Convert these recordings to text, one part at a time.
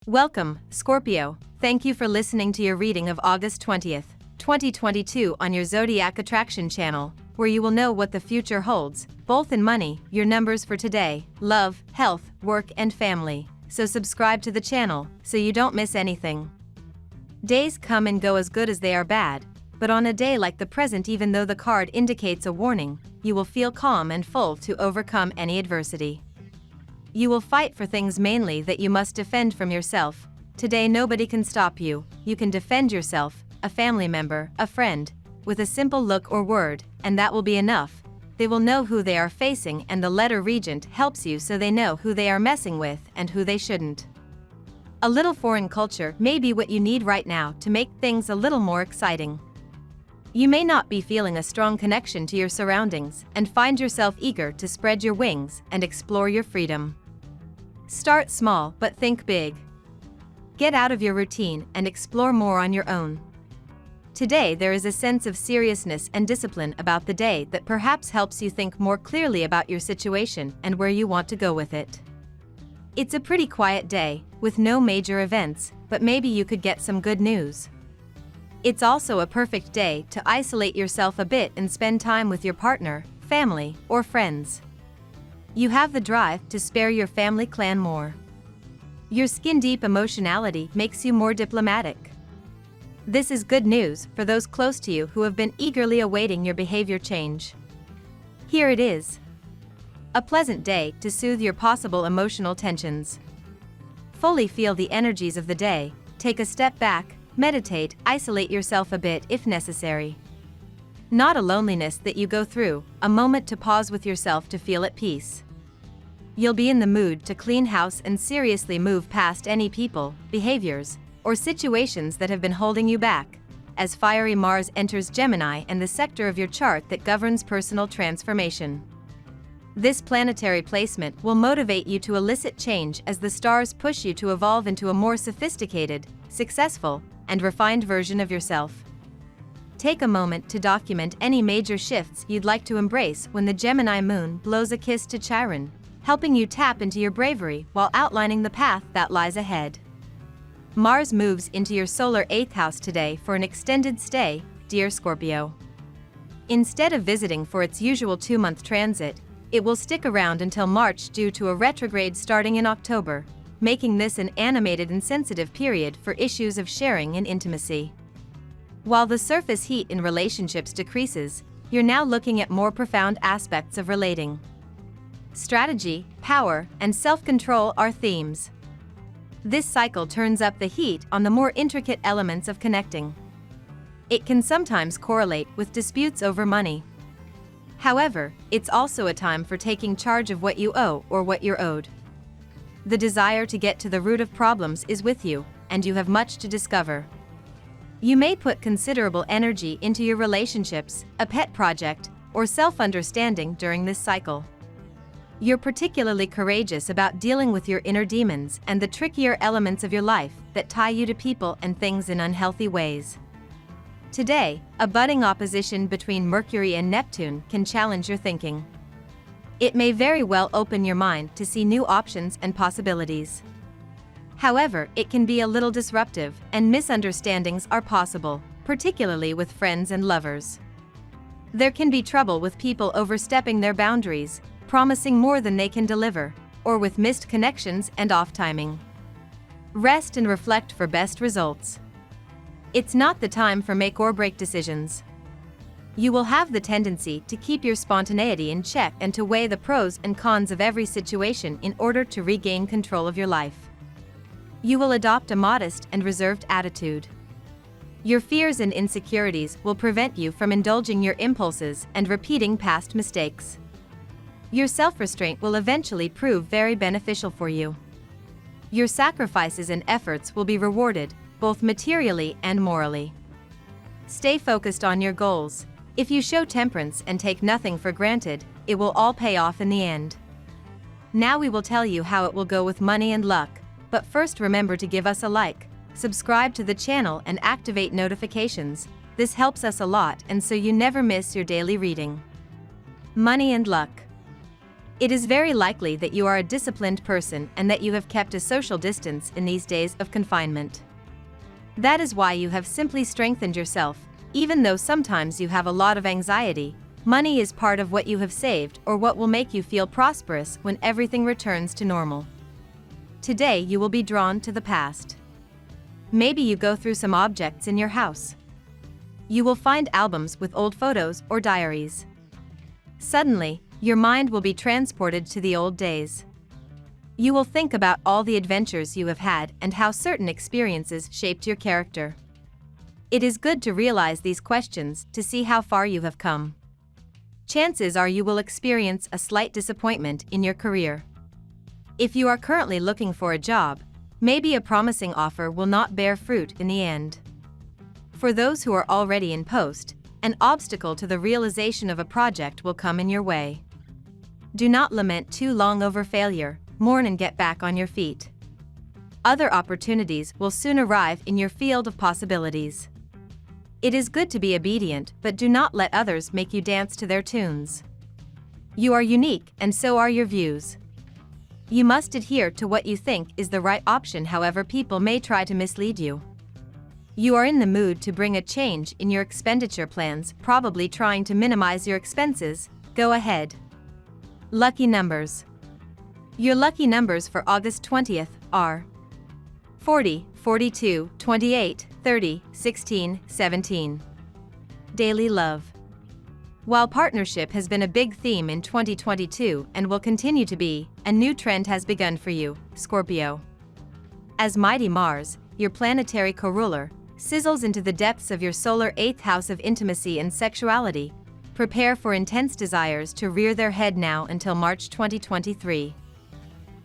Welcome, Scorpio. Thank you for listening to your reading of August 20th, 2022 on your Zodiac Attraction channel, where you will know what the future holds, both in money, your numbers for today, love, health, work and family. So subscribe to the channel, so you don't miss anything. Days come and go as good as they are bad, but on a day like the present, even though the card indicates a warning, you will feel calm and full to overcome any adversity. You will fight for things mainly that you must defend from yourself. Today nobody can stop you, you can defend yourself, a family member, a friend, with a simple look or word, and that will be enough. They will know who they are facing, and the letter Regent helps you so they know who they are messing with and who they shouldn't. A little foreign culture may be what you need right now to make things a little more exciting. You may not be feeling a strong connection to your surroundings and find yourself eager to spread your wings and explore your freedom. Start small but think big. Get out of your routine and explore more on your own. Today there is a sense of seriousness and discipline about the day that perhaps helps you think more clearly about your situation and where you want to go with it. It's a pretty quiet day, with no major events, but maybe you could get some good news. It's also a perfect day to isolate yourself a bit and spend time with your partner, family, or friends. You have the drive to spare your family clan more. Your skin-deep emotionality makes you more diplomatic. This is good news for those close to you who have been eagerly awaiting your behavior change. Here it is. A pleasant day to soothe your possible emotional tensions. Fully feel the energies of the day, take a step back, meditate, isolate yourself a bit if necessary. Not a loneliness that you go through, a moment to pause with yourself to feel at peace. You'll be in the mood to clean house and seriously move past any people, behaviors, or situations that have been holding you back, as fiery Mars enters Gemini and the sector of your chart that governs personal transformation. This planetary placement will motivate you to elicit change as the stars push you to evolve into a more sophisticated, successful, and refined version of yourself. Take a moment to document any major shifts you'd like to embrace when the Gemini moon blows a kiss to Chiron, helping you tap into your bravery while outlining the path that lies ahead. Mars moves into your solar 8th house today for an extended stay, dear Scorpio. Instead of visiting for its usual 2-month transit, it will stick around until March due to a retrograde starting in October, making this an animated and sensitive period for issues of sharing and intimacy. While the surface heat in relationships decreases, you're now looking at more profound aspects of relating. Strategy, power, and self-control are themes. This cycle turns up the heat on the more intricate elements of connecting. It can sometimes correlate with disputes over money. However, it's also a time for taking charge of what you owe or what you're owed. The desire to get to the root of problems is with you, and you have much to discover. You may put considerable energy into your relationships, a pet project, or self-understanding during this cycle. You're particularly courageous about dealing with your inner demons and the trickier elements of your life that tie you to people and things in unhealthy ways. Today, a budding opposition between Mercury and Neptune can challenge your thinking. It may very well open your mind to see new options and possibilities. However, it can be a little disruptive, and misunderstandings are possible, particularly with friends and lovers. There can be trouble with people overstepping their boundaries, promising more than they can deliver, or with missed connections and off-timing. Rest and reflect for best results. It's not the time for make-or-break decisions. You will have the tendency to keep your spontaneity in check and to weigh the pros and cons of every situation in order to regain control of your life. You will adopt a modest and reserved attitude. Your fears and insecurities will prevent you from indulging your impulses and repeating past mistakes. Your self-restraint will eventually prove very beneficial for you. Your sacrifices and efforts will be rewarded, both materially and morally. Stay focused on your goals. If you show temperance and take nothing for granted, it will all pay off in the end. Now we will tell you how it will go with money and luck, but first remember to give us a like, subscribe to the channel and activate notifications. This helps us a lot and so you never miss your daily reading. Money and luck. It is very likely that you are a disciplined person and that you have kept a social distance in these days of confinement. That is why you have simply strengthened yourself, even though sometimes you have a lot of anxiety. Money is part of what you have saved or what will make you feel prosperous when everything returns to normal. Today you will be drawn to the past. Maybe you go through some objects in your house. You will find albums with old photos or diaries. Suddenly, your mind will be transported to the old days. You will think about all the adventures you have had and how certain experiences shaped your character. It is good to realize these questions to see how far you have come. Chances are you will experience a slight disappointment in your career. If you are currently looking for a job, maybe a promising offer will not bear fruit in the end. For those who are already in post, an obstacle to the realization of a project will come in your way. Do not lament too long over failure, mourn and get back on your feet. Other opportunities will soon arrive in your field of possibilities. It is good to be obedient, but do not let others make you dance to their tunes. You are unique, and so are your views. You must adhere to what you think is the right option, however people may try to mislead you. You are in the mood to bring a change in your expenditure plans, probably trying to minimize your expenses. Go ahead. Lucky numbers. Your lucky numbers for August 20th are 40, 42, 28, 30, 16, 17. Daily love. While partnership has been a big theme in 2022 and will continue to be, a new trend has begun for you, Scorpio. As mighty Mars, your planetary co-ruler, sizzles into the depths of your solar 8th house of intimacy and sexuality, prepare for intense desires to rear their head now until March 2023.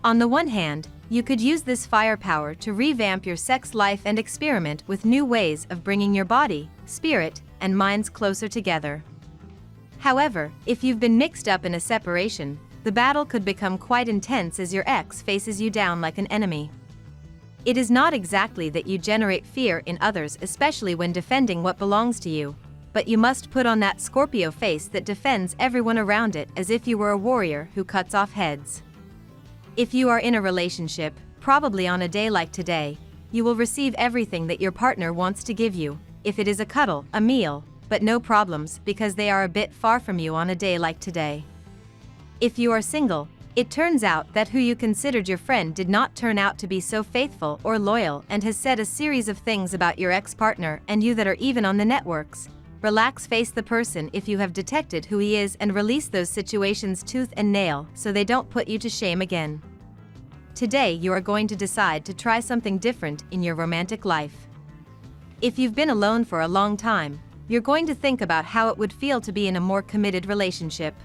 On the one hand, you could use this firepower to revamp your sex life and experiment with new ways of bringing your body, spirit, and minds closer together. However, if you've been mixed up in a separation, the battle could become quite intense as your ex faces you down like an enemy. It is not exactly that you generate fear in others, especially when defending what belongs to you, but you must put on that Scorpio face that defends everyone around it as if you were a warrior who cuts off heads. If you are in a relationship, probably on a day like today, you will receive everything that your partner wants to give you, if it is a cuddle, a meal, but no problems because they are a bit far from you on a day like today. If you are single, it turns out that who you considered your friend did not turn out to be so faithful or loyal and has said a series of things about your ex-partner and you that are even on the networks. Relax, face the person if you have detected who he is, and release those situations tooth and nail so they don't put you to shame again. Today you are going to decide to try something different in your romantic life. If you've been alone for a long time, you're going to think about how it would feel to be in a more committed relationship.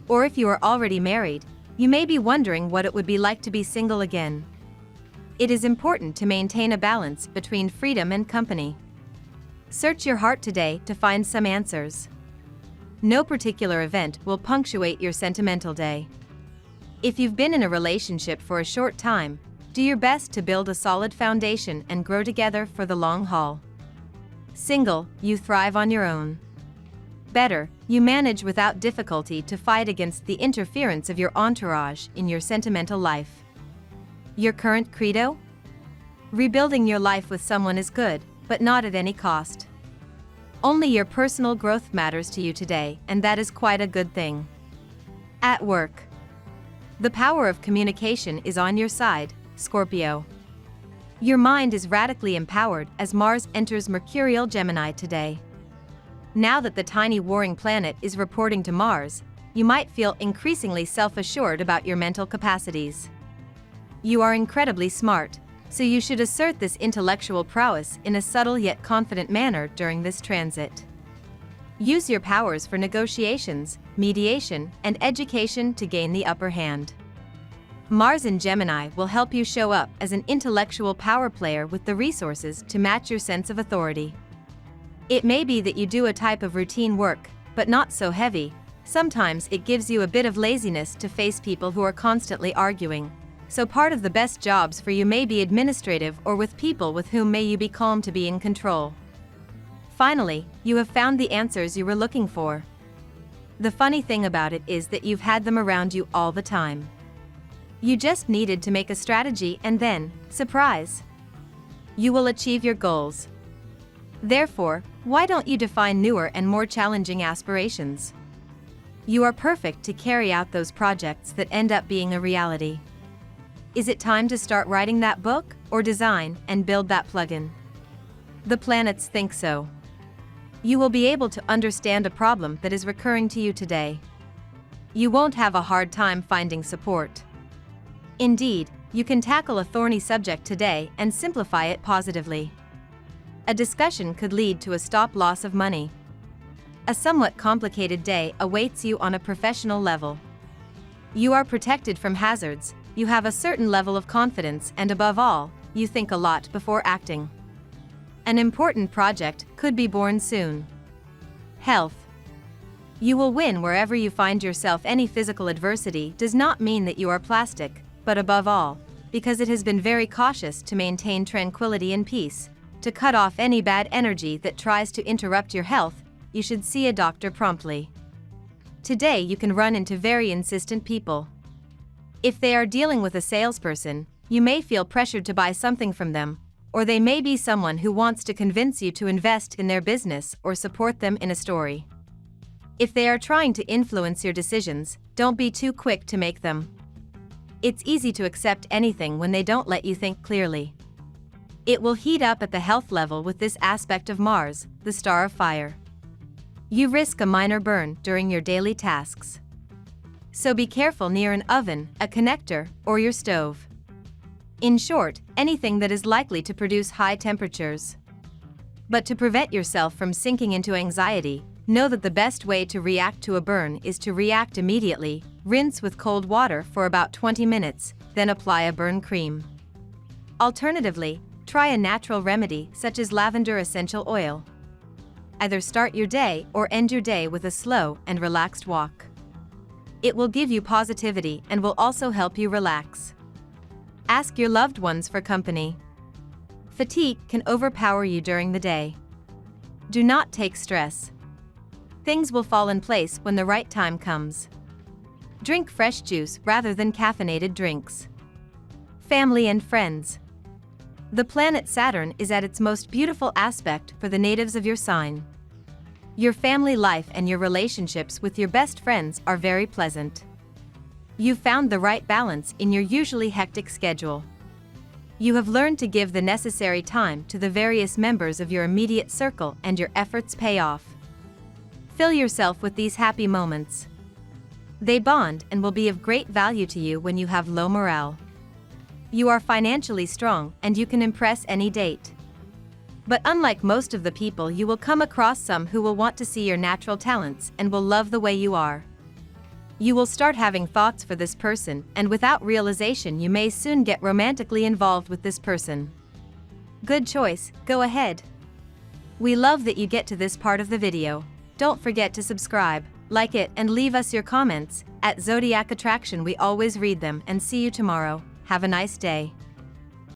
Or if you are already married, you may be wondering what it would be like to be single again. It is important to maintain a balance between freedom and company. Search your heart today to find some answers. No particular event will punctuate your sentimental day. If you've been in a relationship for a short time, do your best to build a solid foundation and grow together for the long haul. Single, you thrive on your own. Better, you manage without difficulty to fight against the interference of your entourage in your sentimental life. Your current credo? Rebuilding your life with someone is good, but not at any cost. Only your personal growth matters to you today, and that is quite a good thing. At work. The power of communication is on your side, Scorpio. Your mind is radically empowered as Mars enters Mercurial Gemini today. Now that the tiny warring planet is reporting to Mars, you might feel increasingly self-assured about your mental capacities. You are incredibly smart, so you should assert this intellectual prowess in a subtle yet confident manner during this transit. Use your powers for negotiations, mediation, and education to gain the upper hand. Mars in Gemini will help you show up as an intellectual power player with the resources to match your sense of authority. It may be that you do a type of routine work, but not so heavy. Sometimes it gives you a bit of laziness to face people who are constantly arguing. So part of the best jobs for you may be administrative or with people with whom may you be calm to be in control. Finally, you have found the answers you were looking for. The funny thing about it is that you've had them around you all the time. You just needed to make a strategy and then, surprise! You will achieve your goals. Therefore, why don't you define newer and more challenging aspirations? You are perfect to carry out those projects that end up being a reality. Is it time to start writing that book, or design and build that plugin? The planets think so. You will be able to understand a problem that is recurring to you today. You won't have a hard time finding support. Indeed, you can tackle a thorny subject today and simplify it positively. A discussion could lead to a stop-loss of money. A somewhat complicated day awaits you on a professional level. You are protected from hazards, you have a certain level of confidence, and above all, you think a lot before acting. An important project could be born soon. Health. You will win wherever you find yourself. Any physical adversity does not mean that you are plastic, but above all, because it has been very cautious to maintain tranquility and peace, to cut off any bad energy that tries to interrupt your health, you should see a doctor promptly. Today you can run into very insistent people. If they are dealing with a salesperson, you may feel pressured to buy something from them, or they may be someone who wants to convince you to invest in their business or support them in a story. If they are trying to influence your decisions, don't be too quick to make them. It's easy to accept anything when they don't let you think clearly. It will heat up at the health level with this aspect of Mars, the star of fire. You risk a minor burn during your daily tasks. So be careful near an oven, a connector, or your stove. In short, anything that is likely to produce high temperatures. But to prevent yourself from sinking into anxiety, know that the best way to react to a burn is to react immediately. Rinse with cold water for about 20 minutes, then apply a burn cream. Alternatively, try a natural remedy such as lavender essential oil. Either start your day or end your day with a slow and relaxed walk. It will give you positivity and will also help you relax. Ask your loved ones for company. Fatigue can overpower you during the day. Do not take stress. Things will fall in place when the right time comes. Drink fresh juice rather than caffeinated drinks. Family and friends. The planet Saturn is at its most beautiful aspect for the natives of your sign. Your family life and your relationships with your best friends are very pleasant. You've found the right balance in your usually hectic schedule. You have learned to give the necessary time to the various members of your immediate circle and your efforts pay off. Fill yourself with these happy moments. They bond and will be of great value to you when you have low morale. You are financially strong and you can impress any date. But unlike most of the people, you will come across some who will want to see your natural talents and will love the way you are. You will start having thoughts for this person, and without realization you may soon get romantically involved with this person. Good choice, go ahead. We love that you get to this part of the video. Don't forget to subscribe, like it, and leave us your comments. At Zodiac Attraction we always read them, and see you tomorrow. Have a nice day.